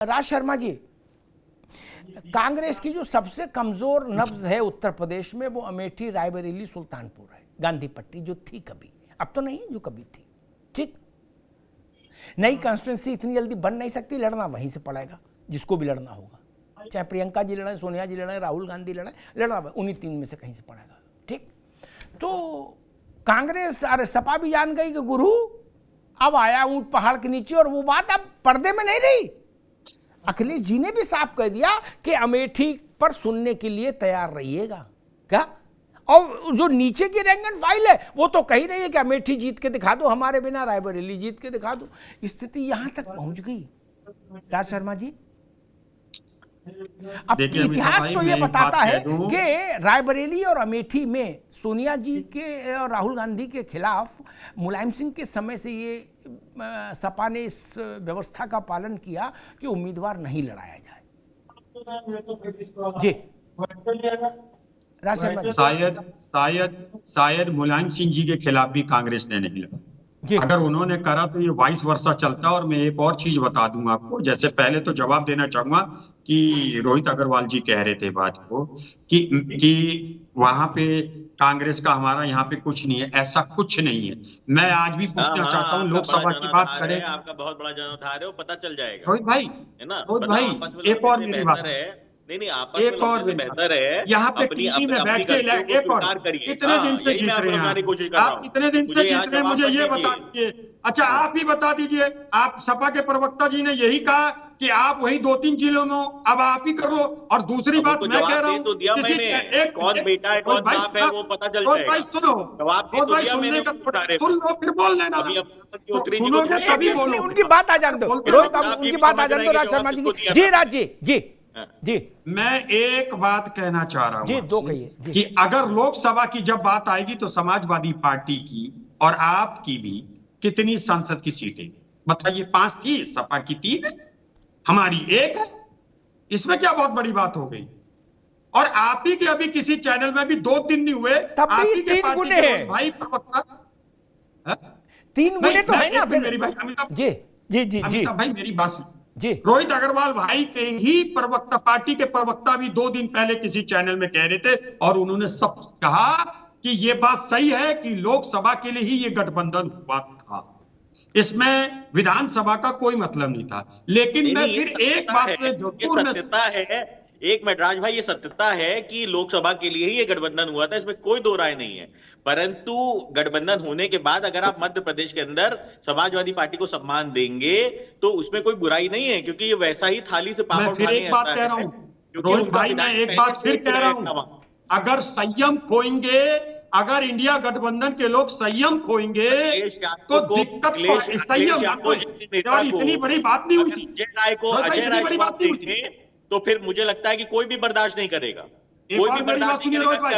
राज शर्मा जी, कांग्रेस की जो सबसे कमजोर नब्ज है उत्तर प्रदेश में वो अमेठी, रायबरेली, सुल्तानपुर है। गांधी पट्टी जो थी कभी, अब तो नहीं, जो कभी थी। ठीक, नई कॉन्स्टिट्यूंसी इतनी जल्दी बन नहीं सकती, लड़ना वहीं से पड़ेगा जिसको भी लड़ना होगा, चाहे प्रियंका जी लड़े, सोनिया जी लड़े, राहुल गांधी लड़े, लड़ना उन्हीं तीन में से कहीं से पड़ेगा। ठीक, तो कांग्रेस अरे सपा भी जान गई कि गुरु अब आया ऊंट पहाड़ के नीचे, और वो बात अब पर्दे में नहीं रही। अखिलेश जी ने भी साफ कह दिया कि अमेठी पर सुनने के लिए तैयार रहिएगा। क्या? और जो नीचे की रैंक एंड फाइल है वो तो कही रही है कि अमेठी जीत के दिखा दो हमारे बिना, रायबरेली जीत के दिखा दो। स्थिति यहां तक पहुंच गई राज शर्मा जी। अब इतिहास तो ये बताता है कि रायबरेली और अमेठी में सोनिया जी के और राहुल गांधी के खिलाफ मुलायम सिंह के समय से ये सपा ने इस व्यवस्था का पालन किया कि उम्मीदवार नहीं लड़ाया जाए। जी राज शर्मा जी। शायद मुलायम सिंह जी के खिलाफ भी कांग्रेस ने नहीं लड़ा। अगर उन्होंने करा तो ये वाइस वर्षा चलता। और मैं एक और चीज बता दूं आपको, जैसे पहले तो जवाब देना चाहूंगा कि रोहित अग्रवाल जी कह रहे थे बात को कि वहां पे कांग्रेस का हमारा यहाँ पे कुछ नहीं है, ऐसा कुछ नहीं है। मैं आज भी पूछना चाहता हूँ, लोकसभा की बात करें, आपका बहुत बड़ा जनोधार है, वो पता चल जाएगा रोहित भाई, है ना? रोहित भाई एक और मेरी बात है, नहीं एक और बेहतर है। यहाँ पे टीवी में बैठ के एक और कितने दिन से जीत रहे हैं आप? कितने दिन से जीत रहे हैं मुझे ये बता दीजिए। अच्छा आप ही बता दीजिए, आप सपा के प्रवक्ता जी ने यही कहा कि आप वही 2-3 जिलों में अब आप ही करो। और दूसरी बात मैं कह रहा हूँ, कौन बेटा है कौन बाप है वो पता चल जाएगा। सुनो सुनने का सुन लो फिर बोल लेना, सुनोगे तभी बोलो। उनकी बात आ जाने दो रोहित बाबू, उनकी बात आ जाने दो राज शर्मा जी की। जी राज जी जी मैं एक बात कहना चाह रहा हूं जी, दो कहिए कि अगर लोकसभा की जब बात आएगी तो समाजवादी पार्टी की और आपकी भी कितनी संसद की सीटें बताइए? 5 थी, सपा की 3 है, हमारी 1 है। इसमें क्या बहुत बड़ी बात हो गई? और आप ही के अभी किसी चैनल में भी 2 दिन नहीं हुए, आप ही के पार्टी के भाई प्रवक्ता 3 गुने तो है ना। मेरी भाई अमिताभ जी जी जी जी भाई मेरी बात जी, रोहित अग्रवाल भाई के ही प्रवक्ता, पार्टी के प्रवक्ता भी 2 दिन पहले किसी चैनल में कह रहे थे और उन्होंने सब कहा कि यह बात सही है कि लोकसभा के लिए ही ये गठबंधन हुआ था, इसमें विधानसभा का कोई मतलब नहीं था। लेकिन मैं फिर एक बात से जरूर है, एक मिनट राज भाई, ये सत्यता है कि लोकसभा के लिए ही ये गठबंधन हुआ था, इसमें कोई दो राय नहीं है। परंतु गठबंधन होने के बाद अगर आप मध्य प्रदेश के अंदर समाजवादी पार्टी को सम्मान देंगे तो उसमें कोई बुराई नहीं है, क्योंकि ये वैसा ही थाली से पापड़ उठाने एक बात कह रहा हूं रोहित भाई, मैं एक बात फिर कह रहा हूं, अगर संयम खोएंगे, अगर इंडिया गठबंधन के लोग संयम खोएंगे तो दिक्कत संयम इतनी बड़ी बात नहीं हुई थी। अजय बड़ी बात नहीं हुई तो फिर मुझे लगता है कि कोई भी बर्दाश्त नहीं करेगा। कोई भी बर्दाश्त नहीं करेगा।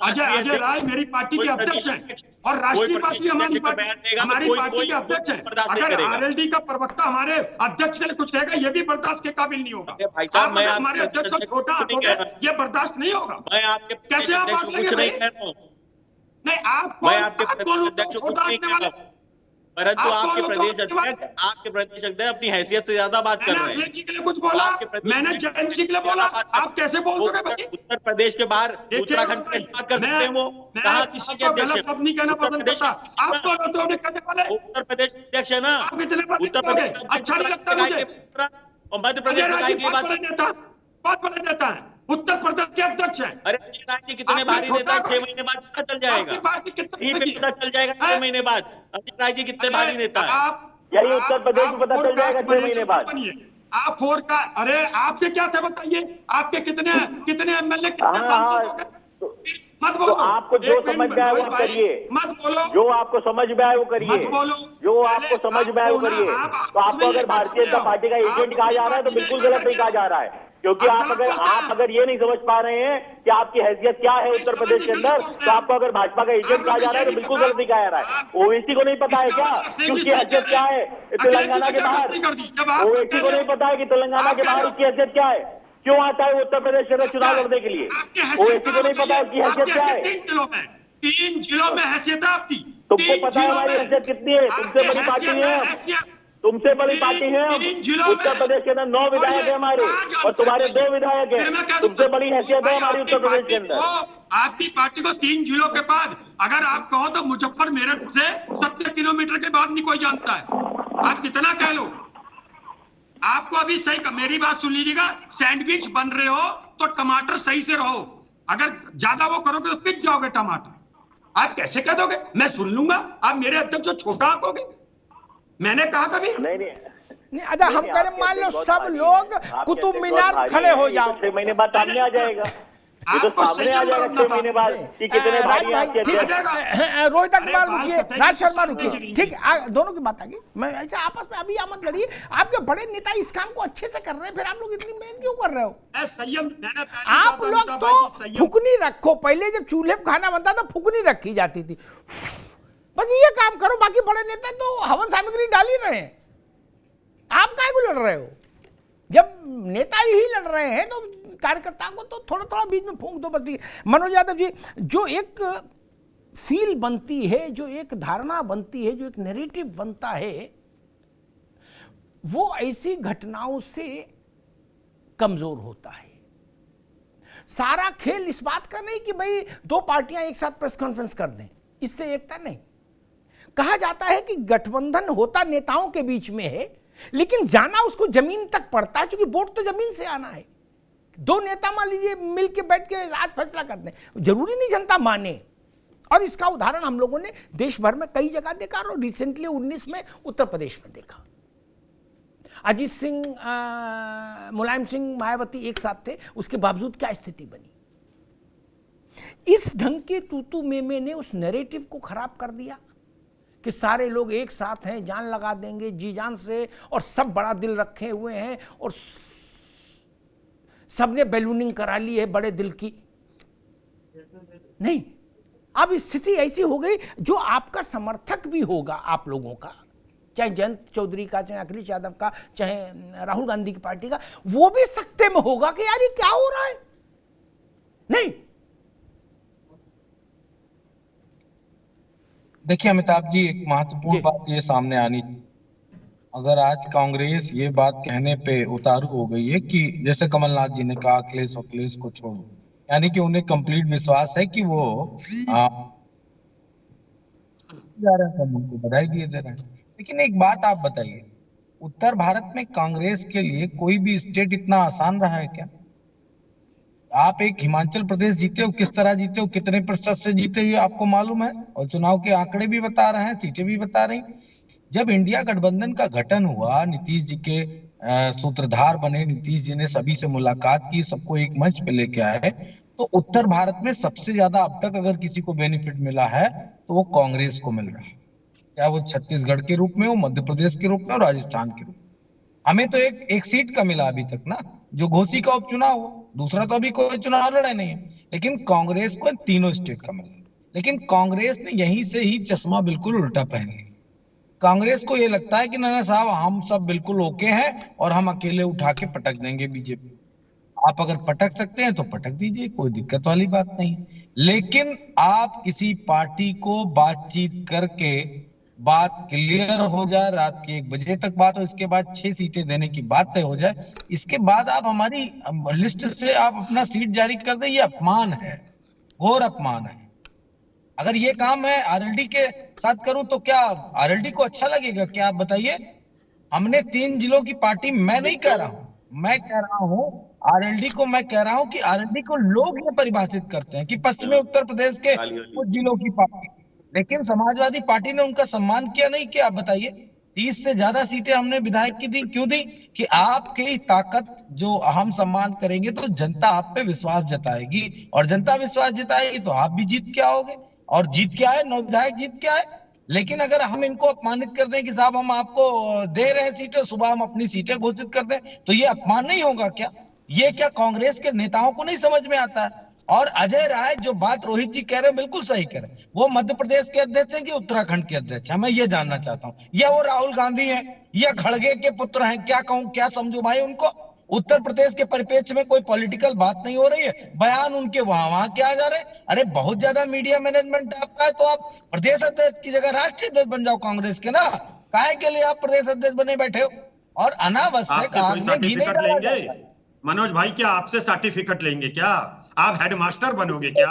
अजय राय मेरी पार्टी के अध्यक्ष हैं और राष्ट्रीय पार्टी हमारी पार्टी के अध्यक्ष हैं। अगर आरएलडी का प्रवक्ता हमारे अध्यक्ष के लिए कुछ कहेगा ये भी बर्दाश्त के काबिल नहीं होगा। हमारे अध्यक्ष का छोटा हाथ हो गया, ये बर्दाश्त नहीं होगा। कैसे आप बात लेंगे? नहीं आप परंतु आपके प्रदेश अध्यक्ष अपनी हैसियत से ज्यादा बात कर रहे हैं। के लिए कुछ बोला, मैंने जयंत सिंह के लिए बोला, आप कैसे बोल दोगे भाई? उत्तर प्रदेश के बाहर उत्तराखंड की बात कर सकते हैं। वो कहा किसी के अध्यक्ष सब नहीं कहना पसंद करता, आप कौन होते हो कहने वाले? उत्तर प्रदेश अध्यक्ष है ना, आप इतने उत्तर प्रदेश अच्छा नहीं लगता मुझे। और मध्य प्रदेश बात बदल देता है, उत्तर प्रदेश के अध्यक्ष हैं। अरे राज्य कितने भारी नेता है, 6 महीने बाद पता चल जाएगा, पता चल जाएगा 6 महीने बाद राज्य कितने भारी नेता है। यही उत्तर प्रदेश में पता चल जाएगा 6 महीने बाद। आप अरे आपके क्या थे बताइए? आपके कितने एमएलए मत बोलो। आपको जो समझ में आए वो करिए, मत बोलो। जो आपको समझ में आए वो करिए, मत बोलो। जो आपको समझ में आए वो करिए। तो आपको अगर भारतीय जनता पार्टी का एजेंट कहा जा रहा है तो बिल्कुल गलत नहीं कहा जा रहा है, क्योंकि आप अगर ये नहीं समझ पा रहे हैं कि आपकी हैसियत क्या है उत्तर प्रदेश के अंदर, तो आपको अगर भाजपा का एजेंट कहा जा रहा है तो बिल्कुल गलत नहीं कहा जा रहा है। ओवैसी को नहीं पता है क्या कि उसकी हैसियत क्या है तेलंगाना के बाहर? ओवैसी को नहीं पता है कि तेलंगाना के बाहर उसकी हैसियत क्या है? क्यों आता है उत्तर प्रदेश के अंदर चुनाव लड़ने के लिए? ओवैसी को नहीं पता है उसकी हैसियत क्या है? 3 जिलों में हैसियत है आपकी। तुमको पता है हमारी हैसियत कितनी है? तुमसे बड़ी पार्टी है, तुमसे बड़ी पार्टी है हम। उत्तर प्रदेश के अंदर 9 विधायक है हमारे और तुम्हारे 2 विधायक है। तुमसे बड़ी हैसियत है हमारी उत्तर प्रदेश के अंदर। आपकी पार्टी को 3 जिलों के बाद अगर आप कहो तो मुजफ्फर मेरठ से 70 किलोमीटर के बाद नहीं कोई जानता है। आप कितना कह लो, आपको अभी सही, मेरी बात सुन लीजिएगा, सैंडविच बन रहे हो तो टमाटर सही से रहो, अगर ज्यादा वो करोगे तो पिट जाओगे टमाटर। आप कैसे कह दोगे मैं सुन लूंगा, आप मेरे अध्यक्ष जो छोटा आंकोगे? मैंने कहा कभी नहीं। अच्छा हम कह रहे मान लो सब लोग कुतुब मीनार खड़े हो जाओ, 6 महीने बाद सामने आ जाएगा, ये तो सामने आ जाएगा 6 महीने बाद कि कितने भारी आपके अध्यक्ष। रोहित अग्रवाल रुकिए, राज शर्मा रुकिए, ठीक दोनों की बात आ गई। मैं ऐसा आपस में अभी मत लड़िए, आपके बड़े नेता इस काम को अच्छे से कर रहे हैं, फिर आप लोग इतनी मेहनत क्यों कर रहे हो? आप लोग तो फुकनी रखो, पहले जब चूल्हे पर खाना बनता था फुकनी रखी जाती थी, बस ये काम करो। बाकी बड़े नेता तो हवन सामग्री डाल ही रहे हैं, आप काहे को लड़ रहे हो? जब नेता ही लड़ रहे हैं तो कार्यकर्ताओं को तो थोड़ा थोड़ा बीच में फूंक दो बस। मनोज यादव जी, जो एक फील बनती है, जो एक धारणा बनती है, जो एक नैरेटिव बनता है, वो ऐसी घटनाओं से कमजोर होता है। सारा खेल इस बात का नहीं कि भाई 2 पार्टियां एक साथ प्रेस कॉन्फ्रेंस कर दें, इससे एकता नहीं। कहा जाता है कि गठबंधन होता नेताओं के बीच में है, लेकिन जाना उसको जमीन तक पड़ता है, क्योंकि वोट तो जमीन से आना है। 2 नेता मान लीजिए मिल के बैठ के आज फैसला कर दें, जरूरी नहीं जनता माने। और इसका उदाहरण हम लोगों ने देश भर में कई जगह देखा, और रिसेंटली 19 में उत्तर प्रदेश में देखा। अजीत सिंह, मुलायम सिंह, मायावती एक साथ थे, उसके बावजूद क्या स्थिति बनी। इस ढंग के तूतू मेमे ने उस नैरेटिव को खराब कर दिया कि सारे लोग एक साथ हैं, जान लगा देंगे जी जान से, और सब बड़ा दिल रखे हुए हैं, और सबने बैलूनिंग करा ली है बड़े दिल की। नहीं, अब स्थिति ऐसी हो गई, जो आपका समर्थक भी होगा आप लोगों का, चाहे जयंत चौधरी का, चाहे अखिलेश यादव का, चाहे राहुल गांधी की पार्टी का, वो भी सकते में होगा कि यार ये क्या हो रहा है। नहीं, देखिए अमिताभ जी, एक महत्वपूर्ण बात ये सामने आनी, अगर आज कांग्रेस ये बात कहने पे उतारू हो गई है कि जैसे कमलनाथ जी ने कहा अखिलेश को छोड़ो, यानी कि उन्हें कंप्लीट विश्वास है कि वो जा रहे हैं, उनको बधाई दिए दे रहे हैं। लेकिन एक बात आप बताइए, उत्तर भारत में कांग्रेस के लिए कोई भी स्टेट इतना आसान रहा है क्या? आप एक हिमाचल प्रदेश जीते हो, किस तरह जीते हो, कितने प्रतिशत से जीते हो आपको मालूम है, और चुनाव के आंकड़े भी बता रहे हैं, सीटें भी बता रही। जब इंडिया गठबंधन का गठन हुआ, नीतीश जी के सूत्रधार बने, नीतीश जी ने सभी से मुलाकात की, सबको एक मंच पे लेके आए, तो उत्तर भारत में सबसे ज्यादा अब तक अगर किसी को बेनिफिट मिला है तो वो कांग्रेस को मिल रहा है, क्या वो छत्तीसगढ़ के रूप में हो, मध्य प्रदेश के रूप में और राजस्थान के रूप में। हमें तो एक सीट का मिला अभी तक ना, जो घोसी का उपचुनाव हो, दूसरा तो अभी कोई चुनाव लड़ा नहीं है, लेकिन कांग्रेस को 3 स्टेट का मिला। लेकिन कांग्रेस ने यहीं से ही चश्मा बिल्कुल उल्टा पहन लिया। कांग्रेस को ये लगता है कि ना साहब हम सब बिल्कुल ओके हैं और हम अकेले उठा के पटक देंगे बीजेपी। आप अगर पटक सकते हैं तो पटक दीजिए, कोई दिक्कत वाली बात नहीं। लेकिन आप किसी पार्टी को बातचीत करके बात क्लियर हो जाए, रात के 1 बजे तक बात हो, इसके बाद 6 सीटें देने की बात तय हो जाए, इसके बाद आप हमारी लिस्ट से आप अपना सीट जारी कर दें, ये अपमान है, घोर अपमान है। अगर ये काम मैं आरएलडी के साथ करूं तो क्या आरएलडी को अच्छा लगेगा? क्या आप बताइए। हमने 3 जिलों की पार्टी, मैं नहीं कह रहा हूं, मैं कह रहा हूं आरएलडी को, मैं कह रहा हूं कि आरएलडी को लोग ये परिभाषित करते हैं कि पश्चिमी उत्तर प्रदेश के कुछ जिलों की पार्टी, लेकिन समाजवादी पार्टी ने उनका सम्मान किया नहीं किया? आप बताइए। 30 से ज्यादा सीटें हमने विधायक की दी, क्यों दी? कि आपकी ताकत जो हम सम्मान करेंगे तो जनता आप पे विश्वास जताएगी, और जनता विश्वास जताएगी तो आप भी जीत के आओगे, और जीत के आए, 9 विधायक जीत के आए। लेकिन अगर हम इनको अपमानित कर दें कि साहब हम आपको दे रहे हैं सीटें, सुबह हम अपनी सीटें घोषित कर दें, तो ये अपमान नहीं होगा क्या? ये क्या कांग्रेस के नेताओं को नहीं समझ में आता है? और अजय राय जो बात रोहित जी कह रहे हैं बिल्कुल सही कह रहे हैं, वो मध्य प्रदेश के अध्यक्ष हैं कि उत्तराखंड के अध्यक्ष हैं, मैं ये जानना चाहता हूँ। या वो राहुल गांधी हैं या खड़गे के पुत्र हैं, क्या कहूँ, क्या समझो भाई उनको? उत्तर प्रदेश के परिप्रेक्ष्य में कोई पॉलिटिकल बात नहीं हो रही है, बयान उनके वहां क्या जा रहे हैं। अरे बहुत ज्यादा मीडिया मैनेजमेंट आपका है, तो आप प्रदेश अध्यक्ष की जगह राष्ट्रीय अध्यक्ष बन जाओ कांग्रेस के ना। काहे के लिए आप प्रदेश अध्यक्ष बने बैठे हो? और अनावश्यक आपसे आग कोई में घी नहीं सर्टिफिकेट डाला लेंगे? जाता है। मनोज भाई क्या आपसे सर्टिफिकेट लेंगे क्या? आप हेडमास्टर बनोगे क्या?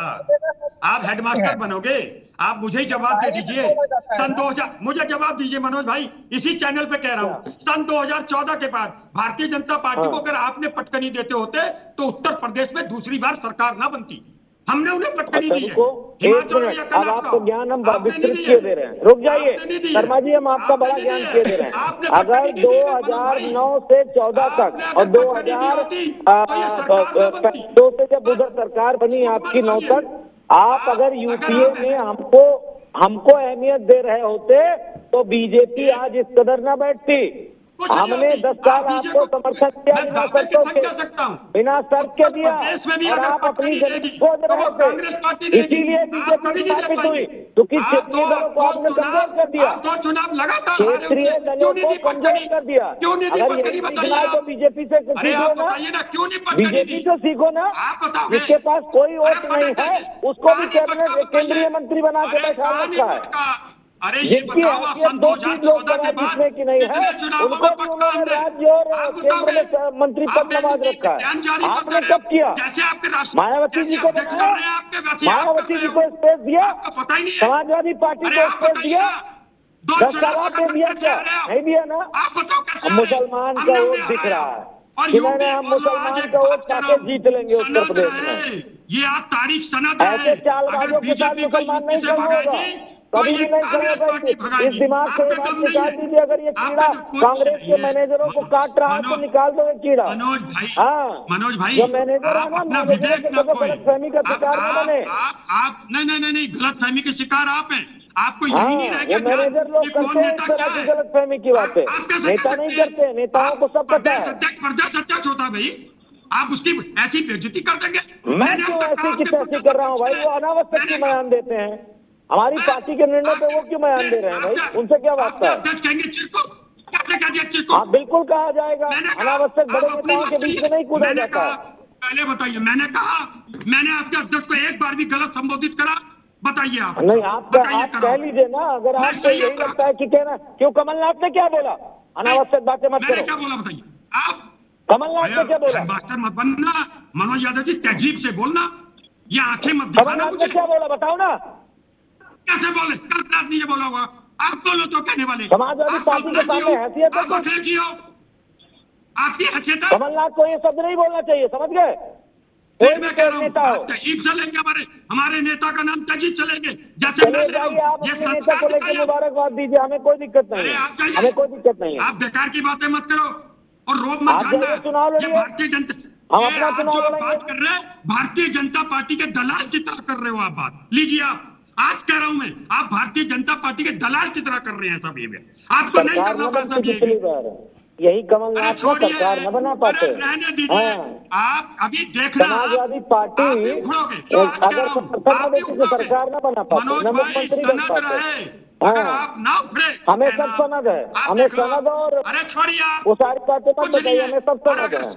आप हेडमास्टर बनोगे? आप मुझे ही जवाब दे दीजिए। सन 2000 मुझे जवाब दीजिए मनोज भाई, इसी चैनल पे कह रहा हूं। सन 2014 के बाद भारतीय जनता पार्टी को अगर आपने पटकनी देते होते तो उत्तर प्रदेश में दूसरी बार सरकार ना बनती। हमने उन्हें पटकनी दी है। हिमाचल और या अब कर्नाटक आपको ज्ञान हम आपने नहीं विस्तृत दी किए है। दे रहे हैं, रुक जाइए आपने नहीं दी है। शर्मा जी, हम आपका आपने बड़ा नहीं ज्ञान दी है। किए दे रहे हैं। आपने अगर पटकनी दी थी मनोज भाई। 2009 से 14 तक आपने और अगर पटकनी दी होती, तो ये सरकार ना बनती। 2002 से जब उधर सरकार बनी आपकी 9 तक, आप अगर यूपीए में हमको अहमियत दे रहे होते तो बीजेपी आज इस कदर ना बैठती। कुछ नहीं हमने होती। 10 साल आप आपको बीजेपी समर्थन किया मैं बिना दावे के शर्तों संग के, कह सकता हूं। बिना शर्त के उत्तर दिया, प्रदेश में भी और अगर आप अपनी पटकनी जमीन देगी, खोज तो रहे वो थे। कांग्रेस पार्टी देगी। इसीलिए आप बीजेपी कभी नहीं दे स्थापित पाएंगे। हुई, क्योंकि आप क्षेत्रीय दलों को आपने कमजोर कर दिया। आप 2 चुनाव लगातार हारे क्षेत्रीय होंगे। दलों क्यों नहीं को दी कमजोर पटकनी? कर दिया। क्यों नहीं दी अगर पटकनी यही बताइए सीखना है तो आप। बीजेपी से अरे सीखो आप ना, बताइए ना क्यों नहीं पटकनी बीजेपी दी? से सीखो ना। आप बताओगे। जिसके पास कोई अरे वोट नहीं पटक है दीजिए। उसको भी कहानी पटका कैबिनेट बताइए। केंद्रीय मंत्री बना के अरे बैठा कहानी रखा है। पटका। अरे ये जिनकी बताओ आप हैसियत सन 2 चीज 2014 लोकसभा के बाद जीतने की नहीं है, कितने चुनावों उनको में भी पटका उन्होंने हमने? राज्य और आप केंद्र में बताओगे। मंत्री आप पद नवाज बेनतीब रखा बयान है। जारी करते आपने रहे कब हो। किया? जैसे आपके राष्ट्र मायावती जी जैसे को अध्यक्ष बनाया, कर रहे हैं आपके, वैसे आप कर मायावती रहे जी हो। को स्पेस दिया, आपको पता ही नहीं है। समाजवादी पार्टी अरे को आप स्पेस बताइए दिया, ना। 2 10 चुनाव साल आपने लगातार दिया कैसे क्या? हारे आप? नहीं दिया ना। आप बताओ कैसे अब हारे? मुसलमान हमने का उन्हें वोट दिख हराया। रहा है और कि यूं भी हम बोलो, आज मुसलमान एक का बात वोट कह रहा पाके हूं, जीत लेंगे उत्तर सनद प्रदेश में। रहे, ये आज तारीख सनद ऐसे रहे। अगर चालबाजों के साथ बीजेपी को मुसलमान यूपी नहीं से खड़ा होगा, भगाएगी तो कभी ये भी नहीं खड़ा कांग्रेस होगा। पार्टी इस भगाएगी। दिमाग से ये आपका बात दम नहीं निकाल है। दीजिए, अगर ये कीड़ा आपका जो कुछ कांग्रेस के ये मैनेजरों को काट रहा है तो निकाल दो ये कीड़ा। मनोज भाई, हाँ, मनोज भाई, जो मैनेजर है आप ना, अपना मैनेजरों विवेक के न कभी खोएं। गलतफहमी का शिकार न बने। आप नहीं गलतफहमी के शिकार आप हैं। आपको यही नहीं हाँ, रह वो गया ध्यान मैनेजर लोग कि करते कौन हैं इस नेता तरह क्या की है। गलतफहमी की बातें। आप कैसे नेता कह नहीं सकते हैं? करते, नेताओं को सब पता प्रदेश है। अध्यक्ष होता भाई, आप उसकी ऐसी बेइज्जती कर देंगे। मैं मैंने क्यों अब तक कहा ऐसी की आपके तैसी प्रदेश कर रहा हूँ भाई? अध्यक्ष वो हैं। अनावश्यक मैंने क्यों कहा- बयान देते हैं? हमारी पार्टी के निर्णय पे वो क्यों बयान दे रहे हैं भाई? उनसे क्या वास्ता आपके है? अध्यक्ष कहेंगे चिरकुट, कैसे कह दिया चिरकुट? हाँ, बिल्कुल कहा जाएगा। मैंने कहा अनावश्यक बड़े आप अपनी नेताओं के बात बीच में सुनिए। नहीं कूदा मैंने जाता कहा है। पहले बताइए, मैंने आपके अध्यक्ष को एक बार भी गलत संबोधित करा? बताइए आप। नहीं, आपका बताइए आप करो। कह लीजिए ना, अगर मैं आपको सही यही करो। लगता है कि कहना क्यों। कमलनाथ ने क्या बोला? अनावश्यक बातें मत मैंने करो। क्या बोला बताइए आप। कमलनाथ ने क्या बोला? हेडमास्टर मत बनना मनोज यादव जी, तहजीब से बोलना। ये आंखें मत दिखाना कमलनाथ ने मुझे। क्या बोला बताओ ना। कैसे बोले? कल्पनाथ ने ये बोला होगा। आप बोलो तो कहने वाले। समाजवादी आप पार्टी के कल्पना जी सामने हो, हैसियत है आप कुछ? अखिलेश जी हो, आपकी हैसियत है। कमलनाथ को ये शब्द नहीं बोलना चाहिए, समझ गए? कोई फिर भी मैं कह रहा नेता हूँ, हो, आप तहजीब से लेंगे। हमारे नेता का नाम तहजीब से लेंगे, जैसे मैं चले ले रहा जाइए। आप हूँ। ये अपने नेता संस्कार को लेकर दिखाइए। मुबारकबाद दीजिए, हमें कोई दिक्कत नहीं अरे है। आप जाइए। हमें कोई दिक्कत नहीं है। आप बेकार की बातें मत करो और रोब मत आप झाड़ना। जाइए, चुनाव ये लड़िए। भारतीय जनता, हम ये अपना आप चुनाव जो आप लड़ेंगे। बात कर रहे हैं, भारतीय जनता पार्टी के दलाल की तरह कर रहे हो। आप बात लीजिए। आप आज कह रहा हूं मैं, आप भारतीय जनता पार्टी के दलाल की तरह कर रहे हैं सब। ये आपको नहीं सरकार करना न था बनती सब पिछली ये। बार, यही अरे कमलनाथ ना छोड़िए, सरकार न बना पाते। अरे रहने दीजिए। हाँ, आप अभी देखना, समाजवादी पार्टी आप भी उखड़ोगे। जो आज कह अगर रहा हूं, समर्थन न आप भी देती तो उखड़ोगे। सरकार न बना पाते, मनोज न भाई, मुख्यमंत्री बन सनद पाते। रहे। हाँ। अगर आप ना उखड़े तो हमें कहना। सब सनद है, आप हमें देख लो। सनद और अरे छोड़िए आप, वो सारी बातें मत कुछ नहीं बताइए, है। हमें सब और सनद अगर है।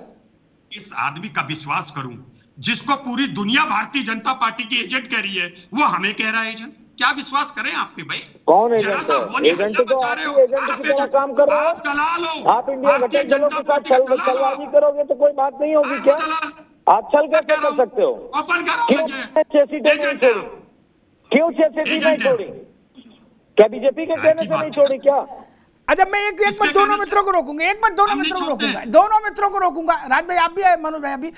इस आदमी का विश्वास करूं, जिसको पूरी दुनिया भारतीय जनता पार्टी की एजेंट कह रही है, वो हमें कह रहा है एजेंट। क्या विश्वास करें आप पे भाई? कौन जरा एजेंट सा है? वो नहीं एजेंट हल्ला तो मचा आप रहे ही हो। एजेंट आप की तरह एजेंट, काम कर रहे हो। आप दलाल हो। आप इंडिया भारतीय घटक दलों जनता के साथ पार्टी के दलाल हो छलबाजी आप। करोगे तो कोई बात नहीं होगी आप क्या? दलाल। आप छल मैं कैसे कह रहा कर हूं, सकते हो? ओपन करो क्यों मुझे। 6 सीटें नहीं एजेंट है छोड़ी? आप। क्यों 6 सीटें नहीं एजेंट है। छोड़ी? क्या बीजेपी के कहने से नहीं छोड़ी क्या? अच्छा, मैं एक इसके मिनट दोनों कहने से मित्रों को रोकूंगा, एक मिनट दोनों हम नहीं मित्रों को छोड़ते रोकूंगा, हैं। दोनों मित्रों को रोकूंगा। राज भाई आप भी आए, मनोज भाई आप भी।